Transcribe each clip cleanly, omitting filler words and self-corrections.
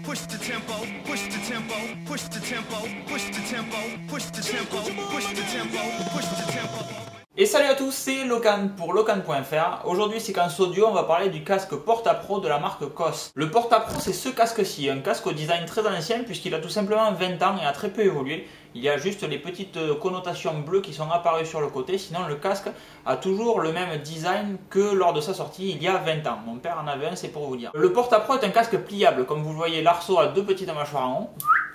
Push the tempo, push the tempo, push the tempo, push the tempo, push the tempo, push the tempo, push the tempo. Et salut à tous, c'est Locan pour Locan.fr. Aujourd'hui, séquence audio, on va parler du casque Porta-Pro de la marque COS. Le Porta-Pro, c'est ce casque-ci, un casque au design très ancien puisqu'il a tout simplement 20 ans et a très peu évolué. Il y a juste les petites connotations bleues qui sont apparues sur le côté, sinon le casque a toujours le même design que lors de sa sortie il y a 20 ans. Mon père en avait un, c'est pour vous dire. Le Porta-Pro est un casque pliable, comme vous le voyez, l'arceau a deux petites mâchoires en haut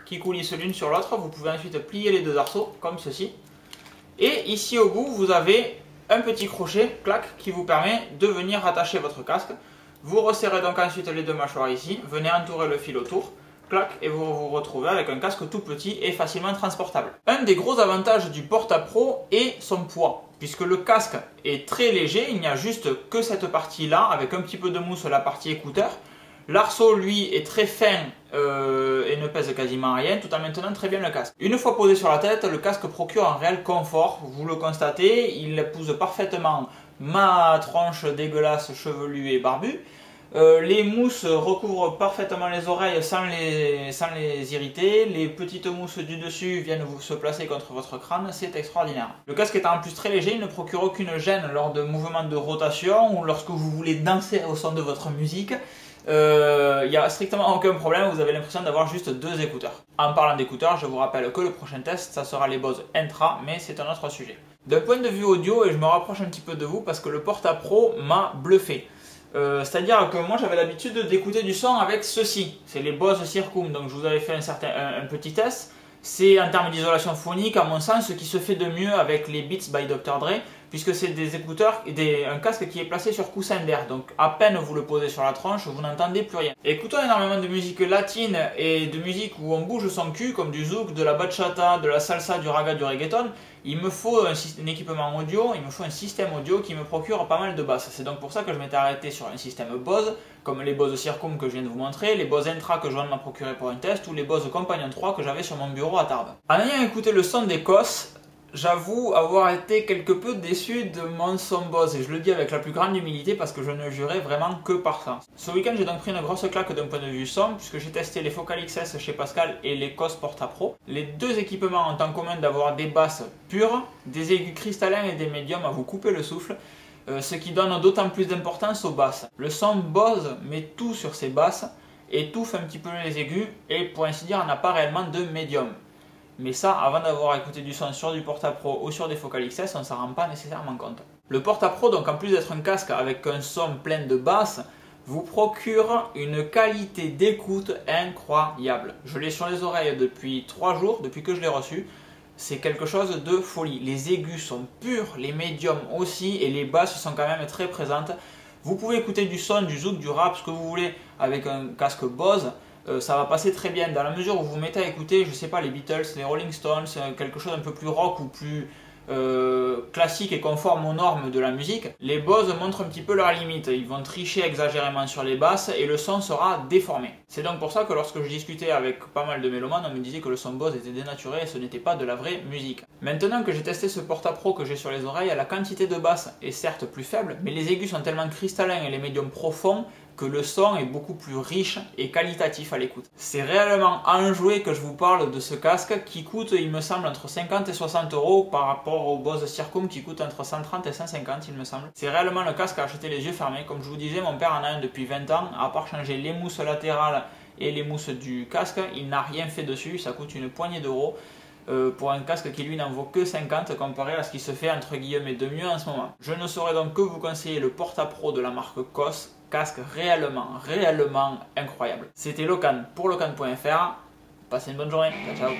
qui coulissent l'une sur l'autre. Vous pouvez ensuite plier les deux arceaux, comme ceci. Et ici au bout, vous avez un petit crochet, clac, qui vous permet de venir rattacher votre casque. Vous resserrez donc ensuite les deux mâchoires ici, venez entourer le fil autour, clac, et vous vous retrouvez avec un casque tout petit et facilement transportable. Un des gros avantages du Porta-Pro est son poids, puisque le casque est très léger, il n'y a juste que cette partie-là, avec un petit peu de mousse, la partie écouteur. L'arceau, lui, est très fin et ne pèse quasiment rien, tout en maintenant très bien le casque. Une fois posé sur la tête, le casque procure un réel confort, vous le constatez, il épouse parfaitement ma tronche dégueulasse, chevelue et barbue. Les mousses recouvrent parfaitement les oreilles sans les irriter. Les petites mousses du dessus viennent se placer contre votre crâne, c'est extraordinaire. Le casque étant en plus très léger, il ne procure aucune gêne lors de mouvements de rotation ou lorsque vous voulez danser au son de votre musique. Il n'y a strictement aucun problème, vous avez l'impression d'avoir juste deux écouteurs. En parlant d'écouteurs, je vous rappelle que le prochain test, ça sera les Bose Intra, mais c'est un autre sujet. D'un point de vue audio, et je me rapproche un petit peu de vous parce que le Porta-Pro m'a bluffé. C'est-à-dire que moi j'avais l'habitude d'écouter du son avec ceci, c'est les Bose Circum, donc je vous avais fait un petit test. C'est en termes d'isolation phonique, à mon sens, ce qui se fait de mieux avec les Beats by Dr. Dre, puisque c'est des écouteurs, un casque qui est placé sur coussin d'air, donc à peine vous le posez sur la tronche, vous n'entendez plus rien. Écoutons énormément de musique latine et de musique où on bouge son cul, comme du zouk, de la bachata, de la salsa, du raga, du reggaeton. Il me faut un équipement audio, il me faut un système audio qui me procure pas mal de basses. C'est donc pour ça que je m'étais arrêté sur un système Bose, comme les Bose Circum que je viens de vous montrer, les Bose Intra que je viens de m'en procurer pour un test, ou les Bose Companion 3 que j'avais sur mon bureau à Tarbes. En ayant écouté le son des COS, j'avoue avoir été quelque peu déçu de mon son Bose, et je le dis avec la plus grande humilité parce que je ne jurais vraiment que par ça. Ce week-end, j'ai donc pris une grosse claque d'un point de vue son, puisque j'ai testé les Focal XS chez Pascal et les COS Porta-Pro. Les deux équipements ont en commun d'avoir des basses pures, des aigus cristallins et des médiums à vous couper le souffle, ce qui donne d'autant plus d'importance aux basses. Le son Bose met tout sur ses basses, étouffe un petit peu les aigus, et pour ainsi dire, n'a pas réellement de médium. Mais ça, avant d'avoir écouté du son sur du Porta-Pro ou sur des Focal XS, on ne s'en rend pas nécessairement compte. Le Porta-Pro, donc en plus d'être un casque avec un son plein de basses, vous procure une qualité d'écoute incroyable. Je l'ai sur les oreilles depuis 3 jours, depuis que je l'ai reçu. C'est quelque chose de folie. Les aigus sont purs, les médiums aussi, et les basses sont quand même très présentes. Vous pouvez écouter du son, du zouk, du rap, ce que vous voulez, avec un casque Bose. Ça va passer très bien dans la mesure où vous mettez à écouter, je sais pas, les Beatles, les Rolling Stones, quelque chose un peu plus rock ou plus classique et conforme aux normes de la musique. Les Bose montrent un petit peu leurs limites, ils vont tricher exagérément sur les basses et le son sera déformé. C'est donc pour ça que lorsque je discutais avec pas mal de mélomanes, on me disait que le son Bose était dénaturé et ce n'était pas de la vraie musique. Maintenant que j'ai testé ce Porta-Pro que j'ai sur les oreilles, la quantité de basses est certes plus faible, mais les aigus sont tellement cristallins et les médiums profonds que le son est beaucoup plus riche et qualitatif à l'écoute. C'est réellement enjoué que je vous parle de ce casque qui coûte, il me semble, entre 50 et 60 € par rapport au Bose Circum qui coûte entre 130 et 150, il me semble. C'est réellement le casque à acheter les yeux fermés. Comme je vous disais, mon père en a un depuis 20 ans, à part changer les mousses latérales et les mousses du casque, il n'a rien fait dessus, ça coûte une poignée d'euros. Pour un casque qui lui n'en vaut que 50 comparé à ce qui se fait entre guillemets de mieux en ce moment. Je ne saurais donc que vous conseiller le Porta-Pro de la marque COS, casque réellement incroyable. C'était Locan pour Locan.fr, passez une bonne journée, ciao ciao.